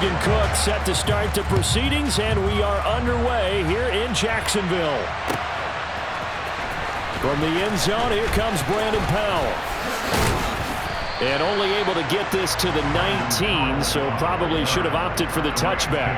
Logan Cook set to start the proceedings, and we are underway here in Jacksonville. From the end zone, here comes Brandon Powell. And only able to get this to the 19, so probably should have opted for the touchback.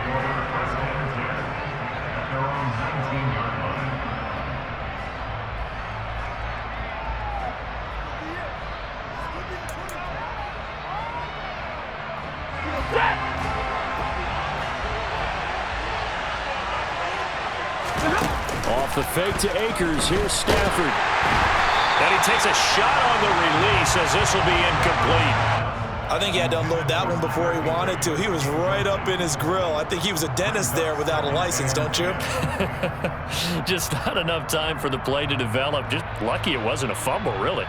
Off the fake to Akers. Here's Stafford. And he takes a shot on the release as this will be incomplete. I think he had to unload that one before he wanted to. He was right up in his grill. I think he was a dentist there without a license, don't you? Just not enough time for the play to develop. Just lucky it wasn't a fumble, really.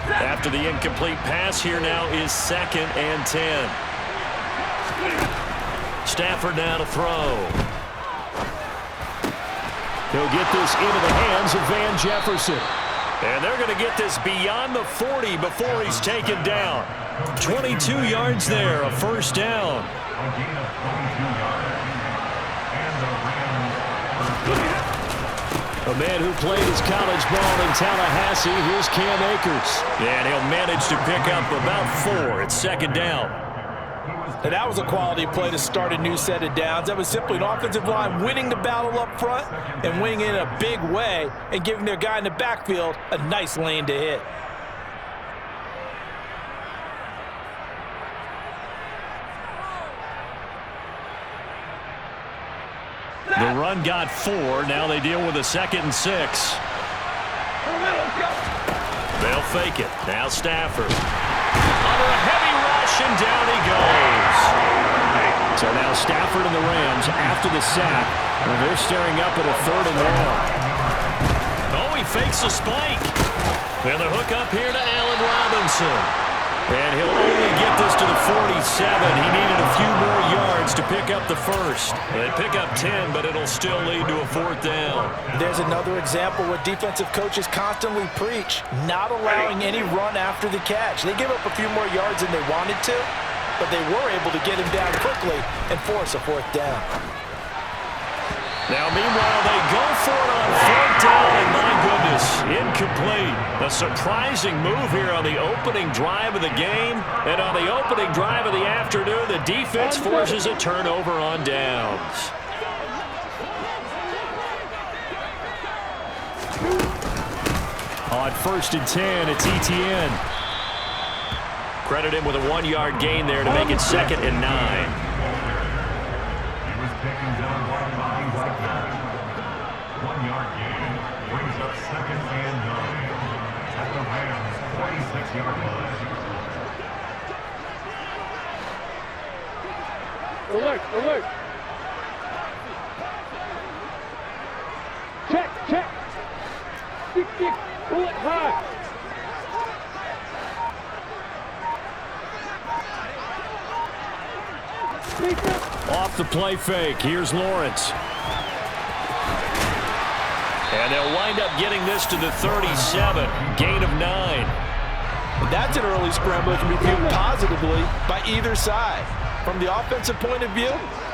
After the incomplete pass, here now is 2nd and 10. Stafford now to throw. He'll get this into the hands of Van Jefferson. And they're going to get this beyond the 40 before he's taken down. 22 yards there, a first down. A man who played his college ball in Tallahassee, here's Cam Akers. And he'll manage to pick up about 4. It's 2nd down. And that was a quality play to start a new set of downs. That was simply an offensive line winning the battle up front and winning in a big way and giving their guy in the backfield a nice lane to hit. The run got 4. Now they deal with a 2nd and 6. They'll fake it. Now Stafford. Under a heavy rush, and down he goes. So now Stafford and the Rams, after the sack, they're staring up at a 3rd and long. Oh, he fakes a spike. And the hook up here to Allen Robinson. And he'll only get this to the 47. He needed a few more yards to pick up the first. They pick up 10, but it'll still lead to a 4th down. There's another example where defensive coaches constantly preach, not allowing any run after the catch. They give up a few more yards than they wanted to, but they were able to get him down quickly and force a 4th down. Now, meanwhile, they go for it on 4th down, and my goodness, incomplete. A surprising move here on the opening drive of the game. And on the opening drive of the afternoon, the defense forces a turnover on downs. On 1st and 10, it's ETN. Credit him with a 1-yard gain there to make it 2nd and 9. Alert, alert. Check, check. Stick, stick. Pull it hard. Off the play fake. Here's Lawrence. And they'll wind up getting this to the 37. Gain of 9. That's an early scramble that can be viewed positively by either side. From the offensive point of view,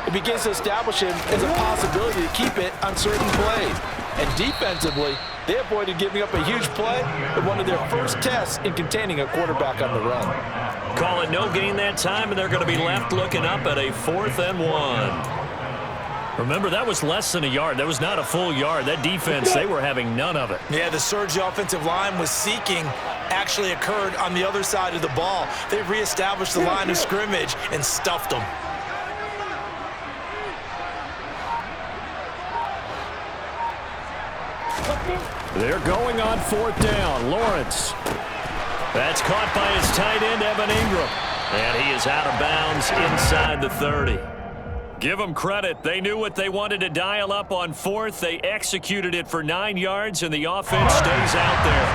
it begins to establish him as a possibility to keep it on certain plays. And defensively, they avoided giving up a huge play in one of their first tests in containing a quarterback on the run. Call it no gain that time, and they're going to be left looking up at a 4th and 1. Remember, that was less than a yard. That was not a full yard. That defense, they were having none of it. Yeah, the surge the offensive line was seeking actually occurred on the other side of the ball. They reestablished the line of scrimmage and stuffed them. They're going on 4th down. Lawrence. That's caught by his tight end, Evan Ingram. And he is out of bounds inside the 30. Give them credit. They knew what they wanted to dial up on 4th. They executed it for 9 yards, and the offense stays out there.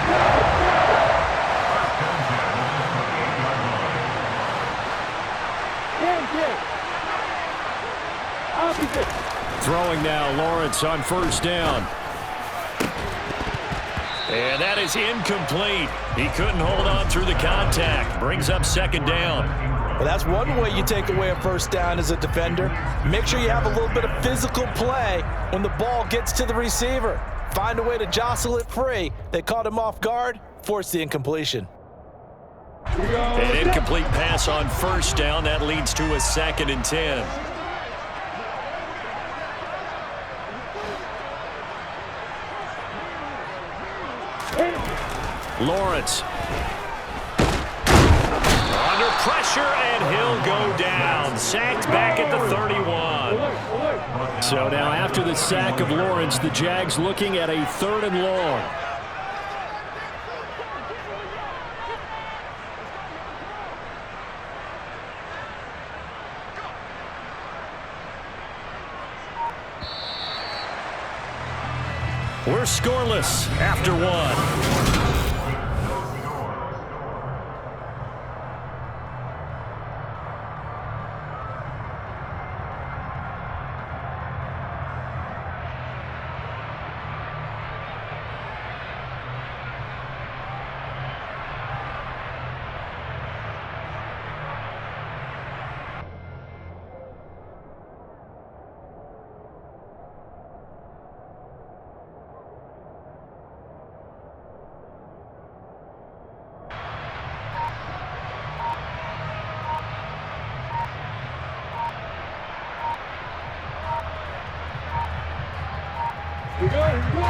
Throwing now, Lawrence on 1st down. And that is incomplete. He couldn't hold on through the contact. Brings up second down. Well, that's one way you take away a first down as a defender. Make sure you have a little bit of physical play when the ball gets to the receiver. Find a way to jostle it free. They caught him off guard, forced the incompletion. An incomplete pass on first down. That leads to a 2nd and 10. Lawrence. Under pressure, and he'll go down. Sacked back at the 31. So now after the sack of Lawrence, the Jags looking at a 3rd and long. We're scoreless after 1.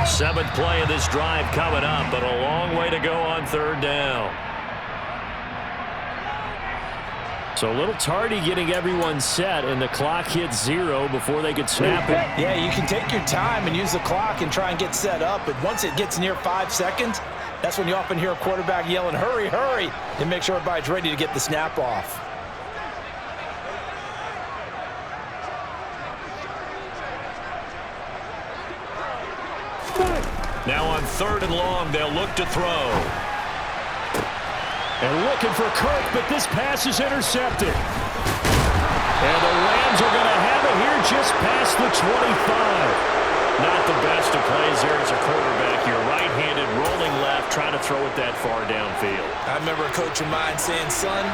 Seventh play of this drive coming up, but a long way to go on 3rd down. So a little tardy getting everyone set, and the clock hits 0 before they could snap it. Yeah, you can take your time and use the clock and try and get set up, but once it gets near 5 seconds, that's when you often hear a quarterback yelling, hurry, hurry, and make sure everybody's ready to get the snap off. Now on 3rd and long, they'll look to throw. And looking for Kirk, but this pass is intercepted. And the Rams are going to have it here just past the 25. Not the best of plays there as a quarterback. You're right-handed, rolling left, trying to throw it that far downfield. I remember a coach of mine saying, son,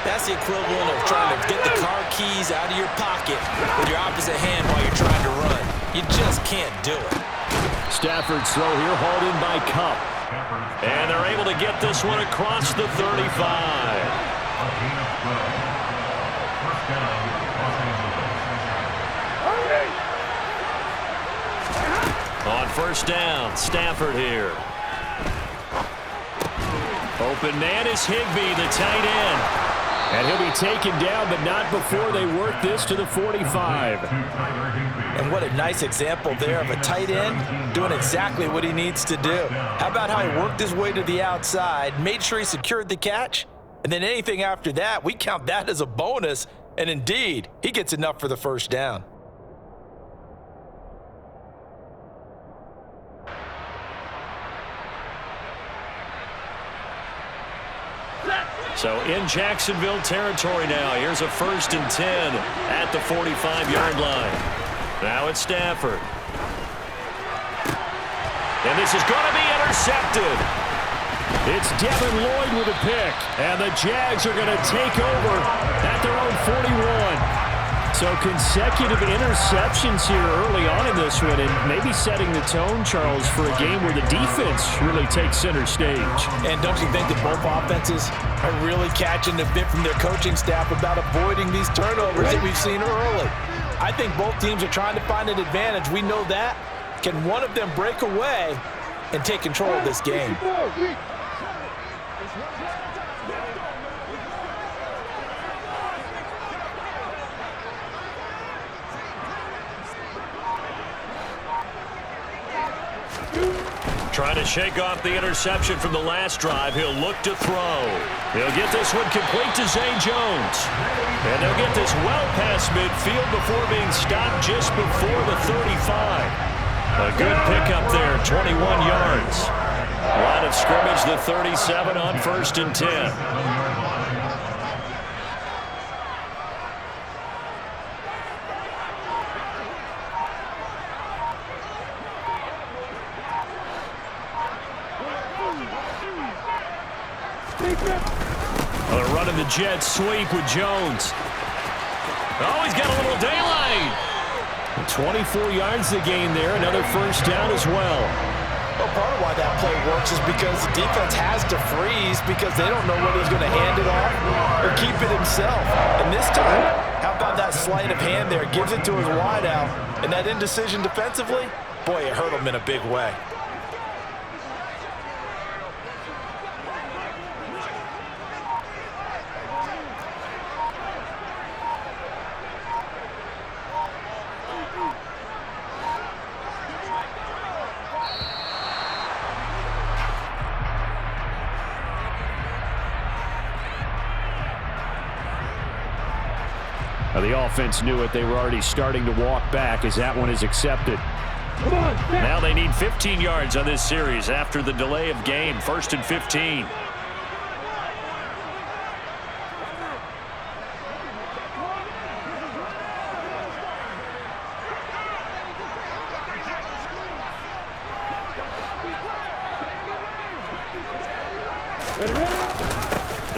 that's the equivalent of trying to get the car keys out of your pocket with your opposite hand while you're trying to run. You just can't do it. Stafford's throw here hauled in by Cup. And they're able to get this one across the 35. On 1st down, Stafford here. Open man is Higbee, the tight end. And he'll be taken down, but not before they work this to the 45. And what a nice example there of a tight end doing exactly what he needs to do. How about how he worked his way to the outside, made sure he secured the catch, and then anything after that, we count that as a bonus. And indeed, he gets enough for the 1st down. So in Jacksonville territory now. Here's a 1st and 10 at the 45-yard line. Now it's Stafford. And this is going to be intercepted. It's Devin Lloyd with a pick. And the Jags are going to take over at their own 41. So consecutive interceptions here early on in this one, and maybe setting the tone, Charles, for a game where the defense really takes center stage. And don't you think that both offenses are really catching the bit from their coaching staff about avoiding these turnovers that we've seen early? I think both teams are trying to find an advantage. We know that. Can one of them break away and take control of this game? Trying to shake off the interception from the last drive. He'll look to throw. He'll get this one complete to Zay Jones. And they'll get this well past midfield before being stopped just before the 35. A good pickup there, 21 yards. Line of scrimmage, the 37 on 1st and 10. They're running the jet sweep with Jones. Oh, he's got a little daylight. 24 yards to gain there. Another first down as well. Well, part of why that play works is because the defense has to freeze because they don't know whether he's going to hand it off or keep it himself. And this time, how about that sleight of hand there? Gives it to his wideout. And that indecision defensively, boy, it hurt him in a big way. The offense knew it. They were already starting to walk back as that one is accepted. Now they need 15 yards on this series after the delay of game. 1st and 15.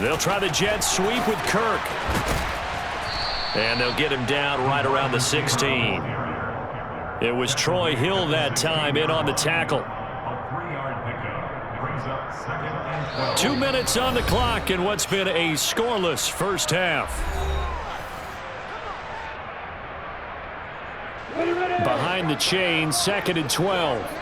They'll try the jet sweep with Kirk. And they'll get him down right around the 16. It was Troy Hill that time in on the tackle. 2 minutes on the clock in what's been a scoreless first half. Behind the chain, 2nd and 12.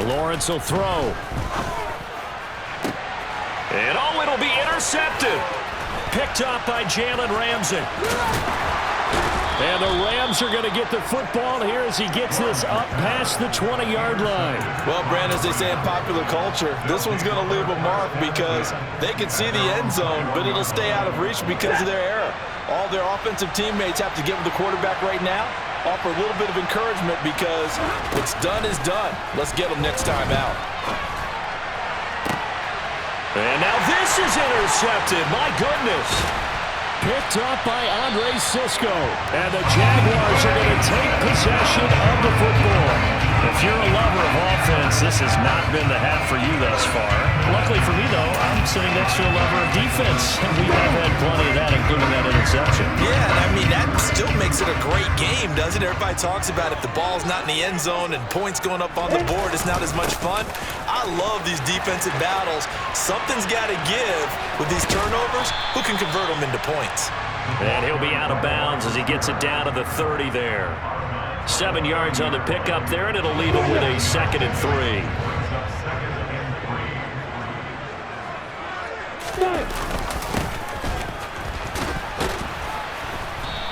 Lawrence will throw. And oh, it'll be intercepted. Picked up by Jalen Ramsey. And the Rams are going to get the football here as he gets this up past the 20-yard line. Well, Brandon, as they say in popular culture, this one's going to leave a mark because they can see the end zone, but it'll stay out of reach because of their error. All their offensive teammates have to get with the quarterback right now, offer a little bit of encouragement because what's done is done. Let's get them next time out. And now this is intercepted. My goodness. Picked up by Andre Sisco. And the Jaguars are going to take possession of the football. If you're a lover of offense, this has not been the half for you thus far. Luckily for me, though, I'm sitting next to a lover of defense, and we have had plenty of that, including that interception. Yeah, and I mean, that still makes it a great game, doesn't it? Everybody talks about if the ball's not in the end zone and points going up on the board, it's not as much fun. I love these defensive battles. Something's got to give with these turnovers. Who can convert them into points? And he'll be out of bounds as he gets it down to the 30 there. 7 yards on the pickup there, and it'll leave him with a 2nd and 3.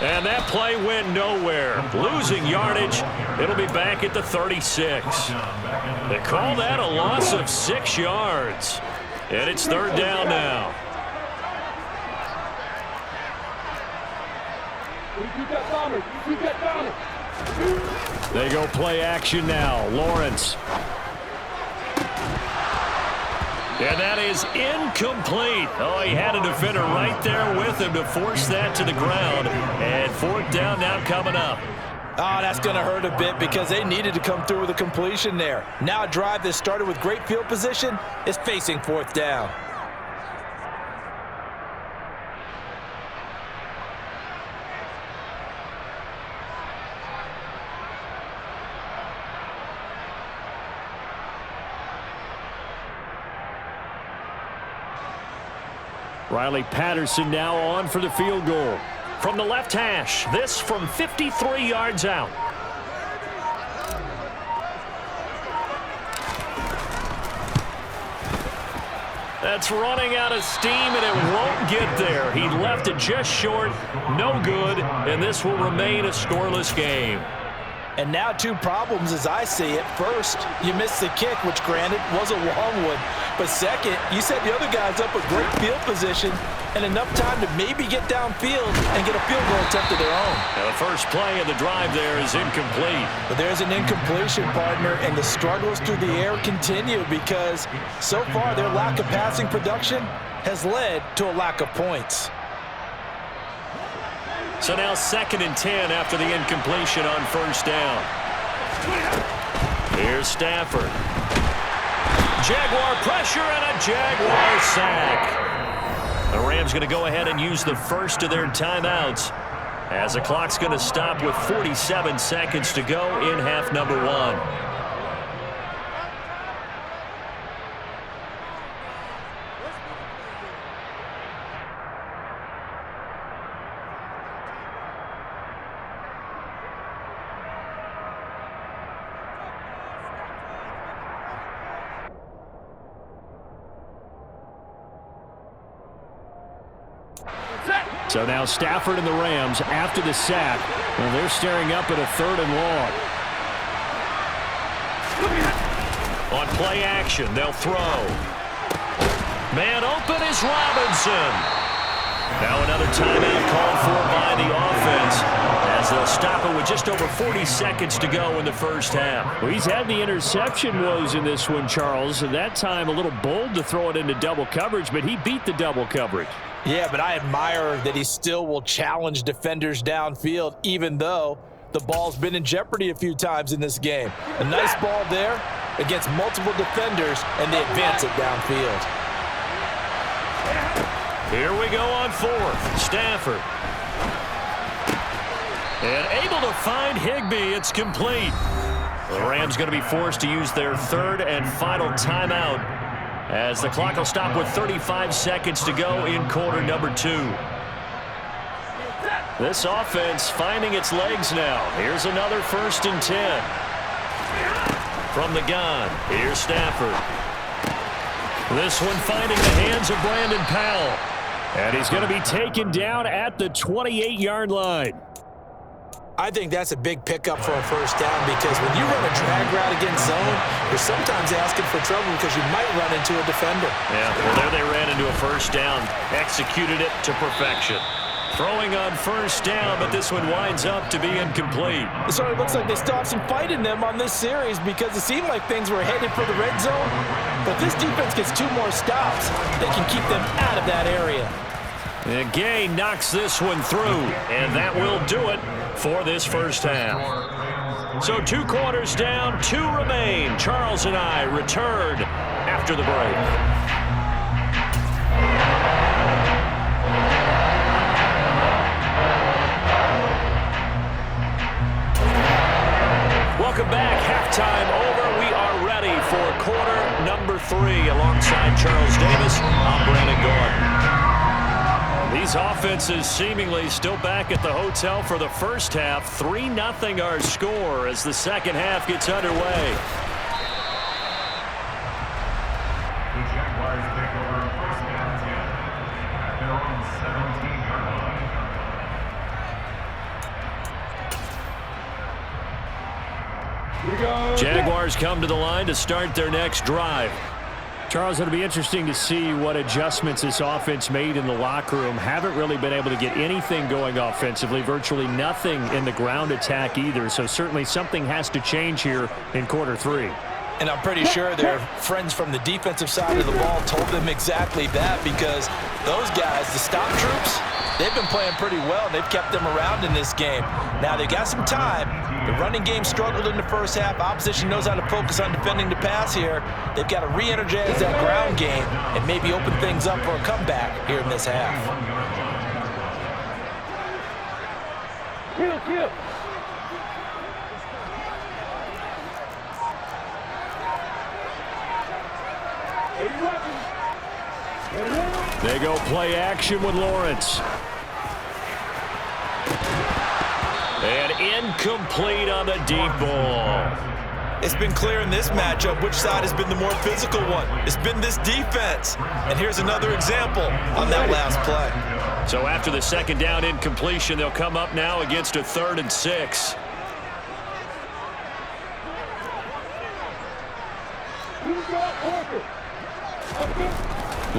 And that play went nowhere. Losing yardage. It'll be back at the 36. They call that a loss of 6 yards. And it's 3rd down now. They go play action now. Lawrence. And that is incomplete. Oh, he had a defender right there with him to force that to the ground. And 4th down now coming up. Oh, that's going to hurt a bit because they needed to come through with a completion there. Now a drive that started with great field position is facing 4th down. Riley Patterson now on for the field goal. From the left hash, this from 53 yards out. That's running out of steam, and it won't get there. He left it just short, no good, and this will remain a scoreless game. And now two problems as I see it. First, you missed the kick, which granted was a long one. But second, you set the other guys up a great field position and enough time to maybe get downfield and get a field goal attempt of their own. Now the first play of the drive there is incomplete. But there's an incompletion, partner, and the struggles through the air continue because so far their lack of passing production has led to a lack of points. So now 2nd and 10 after the incompletion on first down. Here's Stafford. Jaguar pressure and a Jaguar sack. The Rams going to go ahead and use the first of their timeouts as the clock's going to stop with 47 seconds to go in half number 1. So now Stafford and the Rams after the sack. Well, they're staring up at a 3rd and long. On play action, they'll throw. Man open is Robinson. Now another timeout called for by the offense as they'll stop it with just over 40 seconds to go in the first half. Well, he's had the interception woes in this one, Charles, and that time a little bold to throw it into double coverage, but he beat the double coverage. Yeah, but I admire that he still will challenge defenders downfield, even though the ball's been in jeopardy a few times in this game. A nice ball there against multiple defenders, and they advance it downfield. Here we go on 4th. Stafford. And able to find Higbee. It's complete. The Rams going to be forced to use their 3rd and final timeout as the clock will stop with 35 seconds to go in quarter number 2. This offense finding its legs now. Here's another 1st and 10. From the gun, here's Stafford. This one finding the hands of Brandon Powell. And he's going to be taken down at the 28-yard line. I think that's a big pickup for a first down because when you run a drag route against zone, you're sometimes asking for trouble because you might run into a defender. Yeah, well, there they ran into a first down, executed it to perfection. Throwing on first down, but this one winds up to be incomplete. So it looks like they still have some fight in them on this series because it seemed like things were headed for the red zone. But this defense gets 2 more stops. They can keep them out of that area. And Gay knocks this one through, and that will do it for this first half. So 2 quarters down, 2 remain. Charles and I return after the break. Welcome back. Halftime over. We are ready for quarter number 3. Alongside Charles Davis, I'm Brandon Gordon. These offenses seemingly still back at the hotel for the first half. 3-0 our score as the second half gets underway. The Jaguars take over first down 10 at their own 17-yard line. Jaguars come to the line to start their next drive. Charles, it'll be interesting to see what adjustments this offense made in the locker room. Haven't really been able to get anything going offensively, virtually nothing in the ground attack either. So certainly something has to change here in quarter 3. And I'm pretty sure their friends from the defensive side of the ball told them exactly that because those guys, the stop troops, they've been playing pretty well, and they've kept them around in this game. Now, they've got some time. The running game struggled in the first half. Opposition knows how to focus on defending the pass here. They've got to re-energize that ground game and maybe open things up for a comeback here in this half. Kill. They go play action with Lawrence. And incomplete on the deep ball. It's been clear in this matchup which side has been the more physical one. It's been this defense. And here's another example on that last play. So after the second down incompletion, they'll come up now against a 3rd and 6.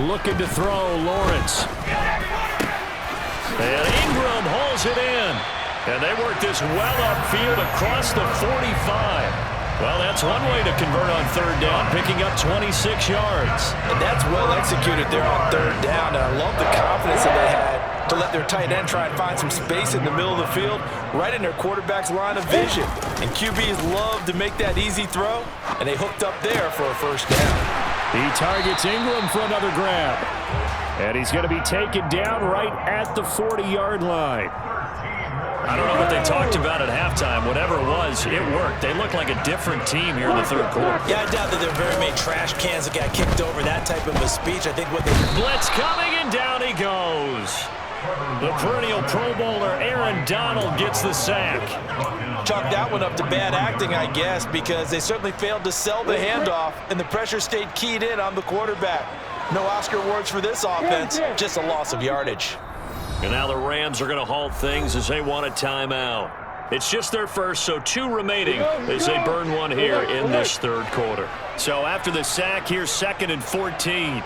Looking to throw, Lawrence. And Ingram hauls it in. And they work this well upfield across the 45. Well, that's one way to convert on third down, picking up 26 yards. And that's well executed there on third down. And I love the confidence that they had to let their tight end try and find some space in the middle of the field, right in their quarterback's line of vision. And QBs love to make that easy throw, and they hooked up there for a first down. He targets Ingram for another grab. And he's going to be taken down right at the 40-yard line. I don't know what they talked about at halftime. Whatever it was, it worked. They look like a different team here in the third quarter. Yeah, I doubt that there are very many trash cans that got kicked over, that type of a speech. I think what they... Blitz coming, and down he goes. The perennial Pro Bowler Aaron Donald gets the sack. Chalk that one up to bad acting, I guess, because they certainly failed to sell the handoff, and the pressure stayed keyed in on the quarterback. No Oscar awards for this offense, just a loss of yardage. And now the Rams are going to halt things as they want a timeout. It's just their first, so 2 remaining as they burn one here in this third quarter. So after the sack, here's 2nd and 14.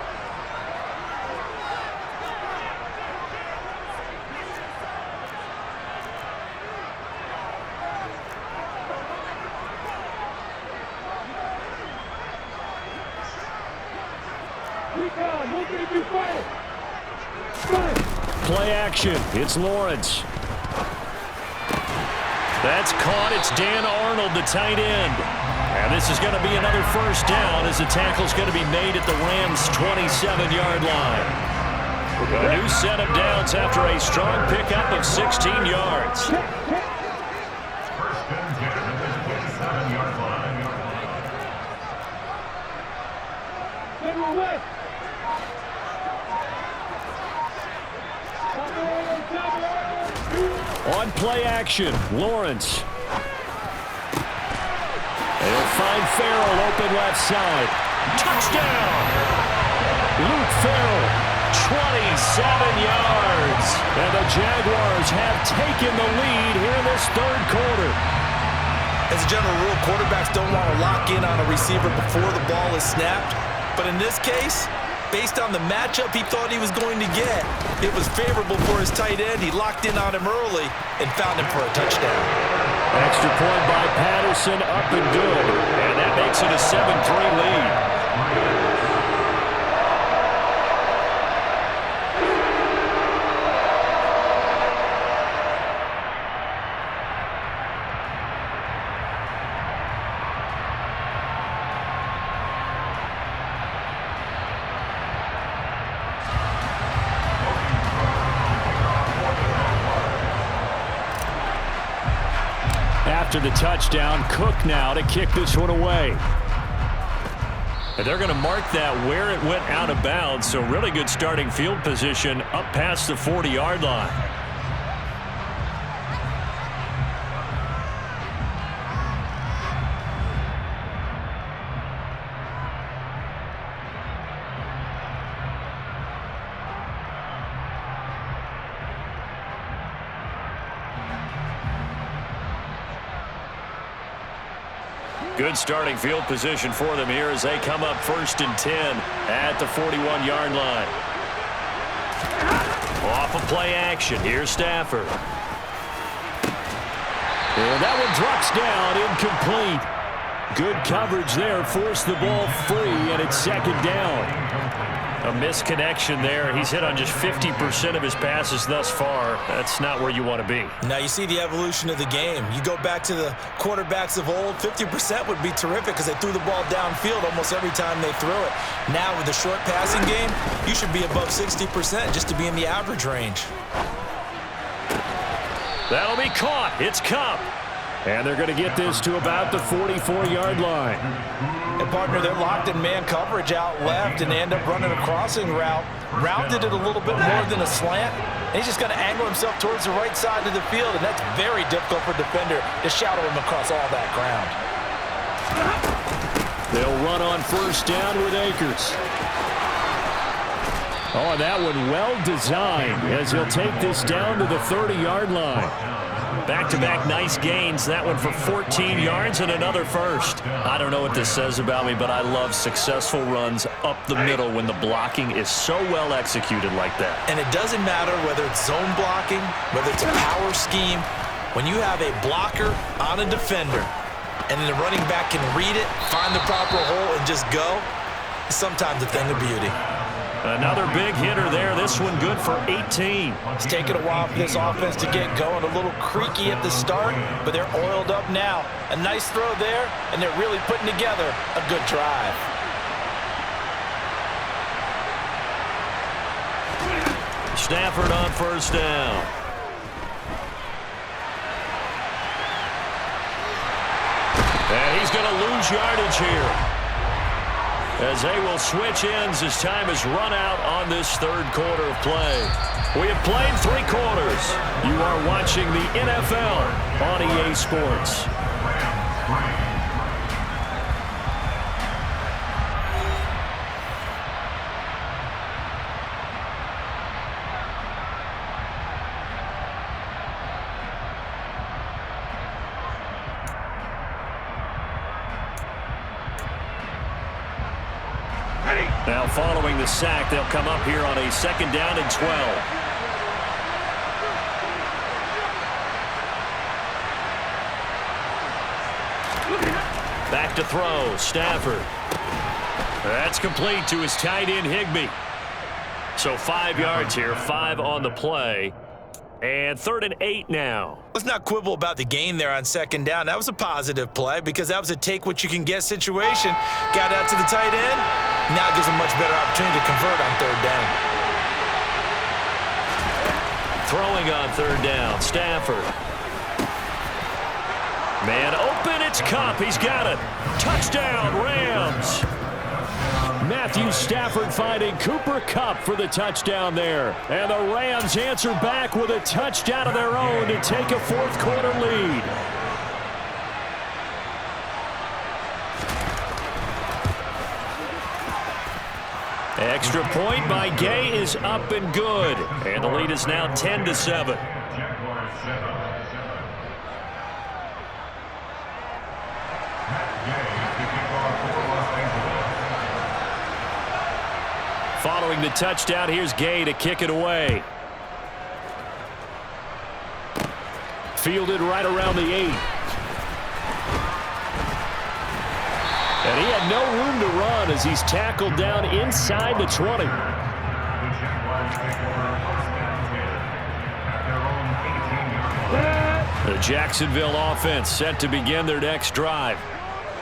Play action. It's Lawrence. That's caught. It's Dan Arnold, the tight end. And this is going to be another first down as the tackle's going to be made at the Rams' 27-yard line. A new set of downs after a strong pickup of 16 yards. First and 10 at the 27-yard line. On play action, Lawrence. They'll find Farrell open left side. Touchdown! Luke Farrell. 27 yards. And the Jaguars have taken the lead here in this third quarter. As a general rule, quarterbacks don't want to lock in on a receiver before the ball is snapped. But in this case, based on the matchup he thought he was going to get, it was favorable for his tight end. He locked in on him early and found him for a touchdown. Extra point by Patterson, up and good. And that makes it a 7-3 lead. After the touchdown, Cook now to kick this one away. And they're going to mark that where it went out of bounds, so really good starting field position up past the 40-yard line. Good starting field position for them here as they come up 1st and 10 at the 41-yard line. Off of play action. Here's Stafford. And that one drops down, incomplete. Good coverage there, forced the ball free, and it's 2nd down. A misconnection there. He's hit on just 50% of his passes thus far. That's not where you want to be. Now you see the evolution of the game. You go back to the quarterbacks of old, 50% would be terrific because they threw the ball downfield almost every time they threw it. Now with the short passing game, you should be above 60% just to be in the average range. That'll be caught. It's Cup. And they're going to get this to about the 44-yard line. And, partner, they're locked in man coverage out left, and they end up running a crossing route. Rounded it a little bit more than a slant. And he's just going to angle himself towards the right side of the field, and that's very difficult for a defender to shadow him across all that ground. They'll run on 1st down with Akers. Oh, and that one well designed as he'll take this down to the 30-yard line. Back-to-back nice gains. That one for 14 yards and another first. I don't know what this says about me, but I love successful runs up the middle when the blocking is so well executed like that. And it doesn't matter whether it's zone blocking, whether it's a power scheme. When you have a blocker on a defender and then the running back can read it, find the proper hole, and just go, it's sometimes a thing of beauty. Another big hitter there. This one good for 18. It's taken a while for this offense to get going. A little creaky at the start, but they're oiled up now. A nice throw there, and they're really putting together a good drive. Stafford on first down. And he's going to lose yardage here, as they will switch ends as time has run out on this third quarter of play. We have played 3 quarters. You are watching the NFL on EA Sports. Now following the sack, they'll come up here on a 2nd down and 12. Back to throw, Stafford. That's complete to his tight end, Higbee. So 5 yards here, 5 on the play. And 3rd and 8 now. Let's not quibble about the gain there on 2nd down. That was a positive play because that was a take-what-you-can-get situation. Got out to the tight end. Now it gives him much better opportunity to convert on 3rd down. Throwing on 3rd down, Stafford. Man open, it's Kupp. He's got it. Touchdown, Rams. Matthew Stafford finding Cooper Kupp for the touchdown there. And the Rams answer back with a touchdown of their own to take a 4th quarter lead. Extra point by Gay is up and good. And the lead is now 10-7. Following the touchdown, here's Gay to kick it away. Fielded right around the 8. And he had no room to run as he's tackled down inside the 20. The Jacksonville offense set to begin their next drive.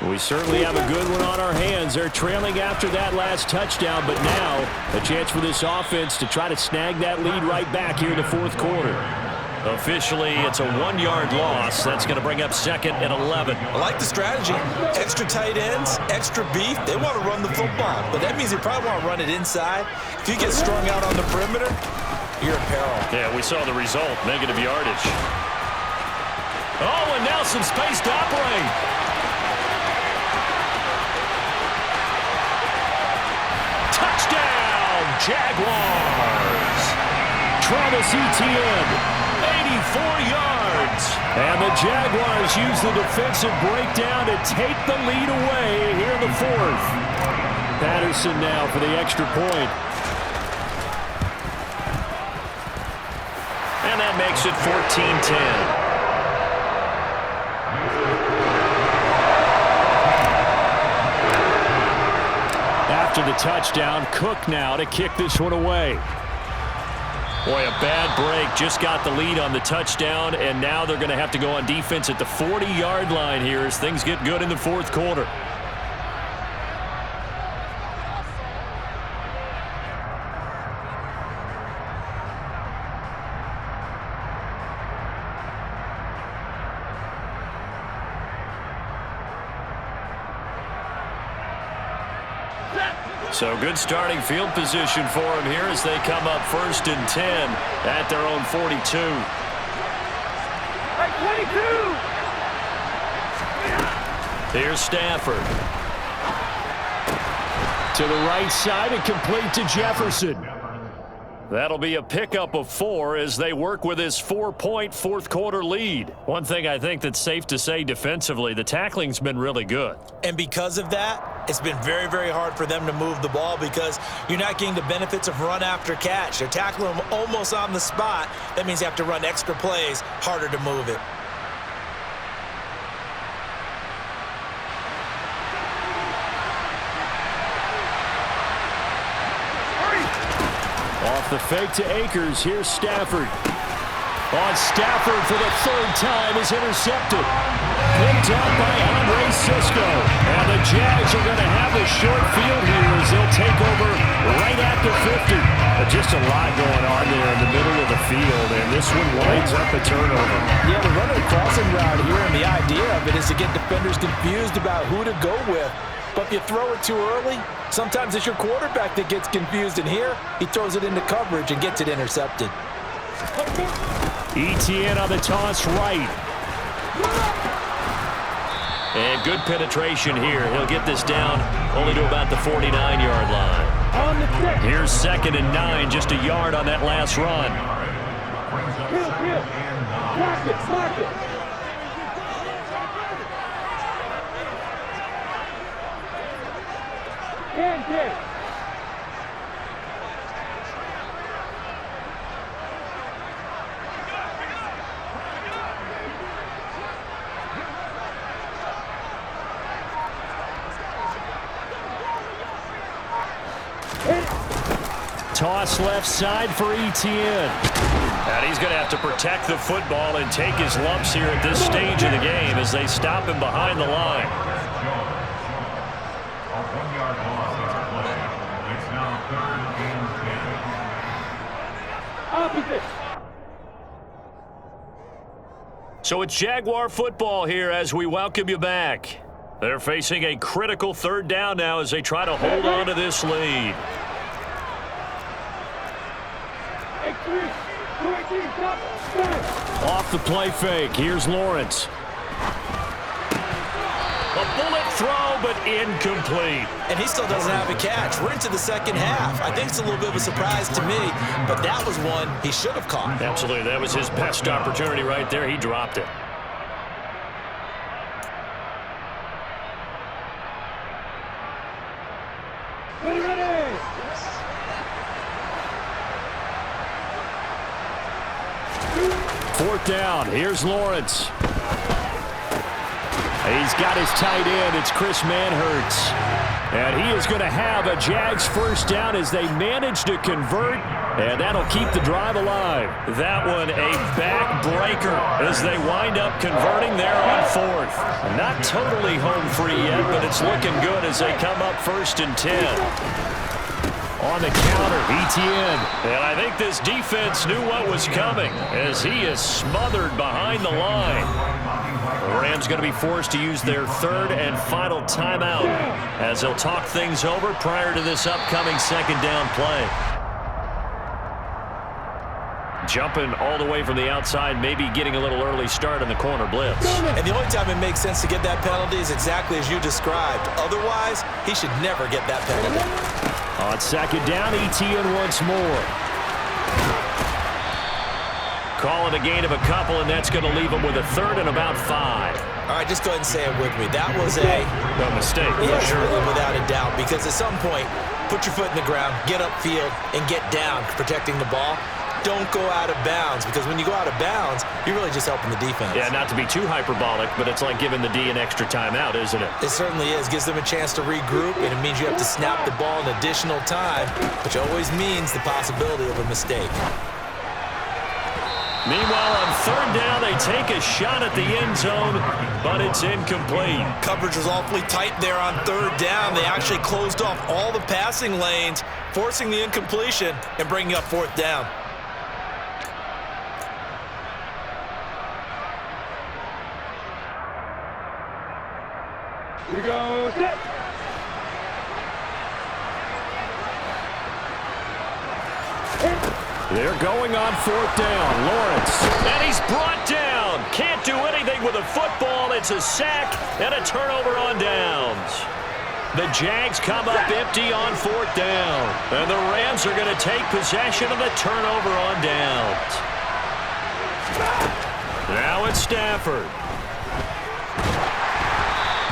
We certainly have a good one on our hands. They're trailing after that last touchdown, but now a chance for this offense to try to snag that lead right back here in the 4th quarter. Officially, it's a 1-yard loss. That's going to bring up 2nd and 11. I like the strategy. Extra tight ends, extra beef. They want to run the football, but that means they probably want to run it inside. If you get strung out on the perimeter, you're in peril. Yeah, we saw the result, negative yardage. Oh, and now some space to operate. Touchdown, Jaguars. Travis Etienne, 84 yards. And the Jaguars use the defensive breakdown to take the lead away here in the 4th. Patterson now for the extra point. And that makes it 14-10. After the touchdown, Cook now to kick this one away. Boy, a bad break. Just got the lead on the touchdown, and now they're going to have to go on defense at the 40-yard line here as things get good in the 4th quarter. So good starting field position for them here as they come up 1st and 10 at their own 42. Here's Stafford. To the right side and complete to Jefferson. That'll be a pickup of 4 as they work with his 4-point fourth-quarter lead. One thing I think that's safe to say defensively, the tackling's been really good. And because of that, it's been very, very hard for them to move the ball because you're not getting the benefits of run after catch. They're tackling them almost on the spot. That means you have to run extra plays, harder to move it. Off the fake to Akers, here's Stafford. On Stafford for the 3rd time is intercepted. Picked up by Andre Sisco. And the Jags are going to have a short field here as they'll take over right after 50. Just a lot going on there in the middle of the field, and this one winds up a turnover. Yeah, they're running a crossing route here, and the idea of it is to get defenders confused about who to go with. But if you throw it too early, sometimes it's your quarterback that gets confused. And here, he throws it into coverage and gets it intercepted. ETN on the toss right. And good penetration here. He'll get this down only to about the 49-yard line. Here's 2nd and 9, just a yard on that last run. Block it. Toss left side for ETN. And he's going to have to protect the football and take his lumps here at this stage of the game as they stop him behind the line. A 1-yard loss on the play. It's now 3rd and 10. Opposite. So it's Jaguar football here as we welcome you back. They're facing a critical 3rd down now as they try to hold on to this lead. Off the play fake, here's Lawrence. A bullet throw, but incomplete. And he still doesn't have a catch. We're into the 2nd half. I think it's a little bit of a surprise to me, but that was one he should have caught. Absolutely, that was his best opportunity right there. He dropped it. Fourth down, here's Lawrence. He's got his tight end, it's Chris Manhertz. And he is going to have a Jags 1st down as they manage to convert, and that'll keep the drive alive. That one a backbreaker as they wind up converting there on 4th. Not totally home free yet, but it's looking good as they come up 1st and 10. On the counter, ETN. And I think this defense knew what was coming as he is smothered behind the line. The Rams going to be forced to use their 3rd and final timeout as they'll talk things over prior to this upcoming 2nd down play. Jumping all the way from the outside, maybe getting a little early start on the corner blitz. And the only time it makes sense to get that penalty is exactly as you described. Otherwise, he should never get that penalty. On 2nd down, ETN once more. Call it a gain of a couple, and that's going to leave him with a 3rd and about 5. All right, just go ahead and say it with me. That was a mistake. Yeah, sure, without a doubt. Because at some point, put your foot in the ground, get upfield, and get down, protecting the ball. Don't go out of bounds, because when you go out of bounds, you're really just helping the defense. Yeah, not to be too hyperbolic, but it's like giving the D an extra timeout, isn't it? It certainly is. Gives them a chance to regroup, and it means you have to snap the ball in additional time, which always means the possibility of a mistake. Meanwhile, on 3rd down, they take a shot at the end zone, but it's incomplete. Coverage was awfully tight there on 3rd down. They actually closed off all the passing lanes, forcing the incompletion and bringing up 4th down. Here we go, set. They're going on 4th down. Lawrence. And he's brought down. Can't do anything with a football. It's a sack and a turnover on downs. The Jags come up empty on 4th down. And the Rams are going to take possession of the turnover on downs. Now it's Stafford.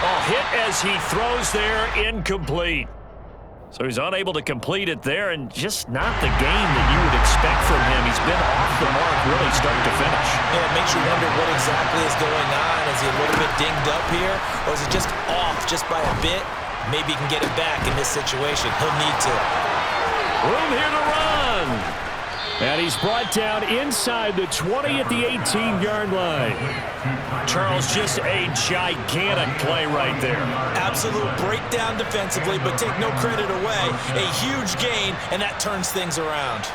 Oh, hit as he throws there, incomplete. So he's unable to complete it there, and just not the game that you would expect from him. He's been off the mark really start to finish. Yeah, it makes you wonder what exactly is going on. Is he a little bit dinged up here, or is it just off just by a bit? Maybe he can get it back in this situation. He'll need to. Room here to run. And he's brought down inside the 20 at the 18-yard line. Charles, just a gigantic play right there. Absolute breakdown defensively, but take no credit away. A huge gain, and that turns things around.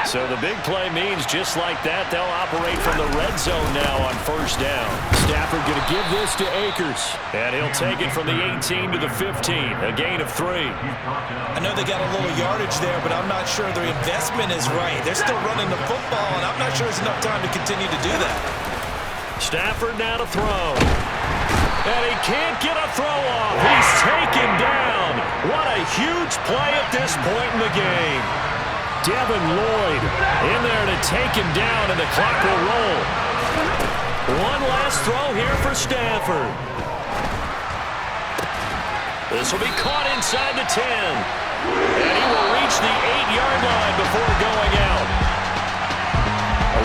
So the big play means just like that, they'll operate from the red zone now on 1st down. Stafford going to give this to Akers. And he'll take it from the 18 to the 15, a gain of 3. I know they got a little yardage there, but I'm not sure their investment is right. They're still running the football, and I'm not sure there's enough time to continue to do that. Stafford now to throw. And he can't get a throw off. He's taken down. What a huge play at this point in the game. Devin Lloyd in there to take him down, and the clock will roll. One last throw here for Stafford. This will be caught inside the 10. And he will reach the 8-yard line before going out.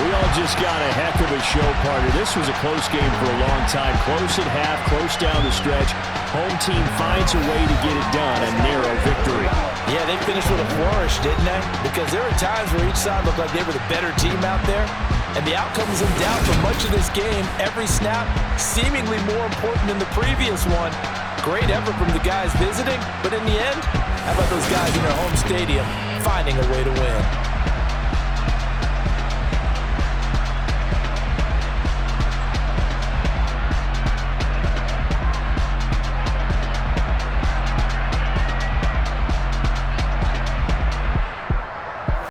We all just got a heck of a show, partner. This was a close game for a long time. Close at half, close down the stretch. Home team finds a way to get it done, a narrow victory. Yeah, they finished with a flourish, didn't they? Because there were times where each side looked like they were the better team out there. And the outcome was in doubt for much of this game. Every snap seemingly more important than the previous one. Great effort from the guys visiting, but in the end, how about those guys in their home stadium finding a way to win?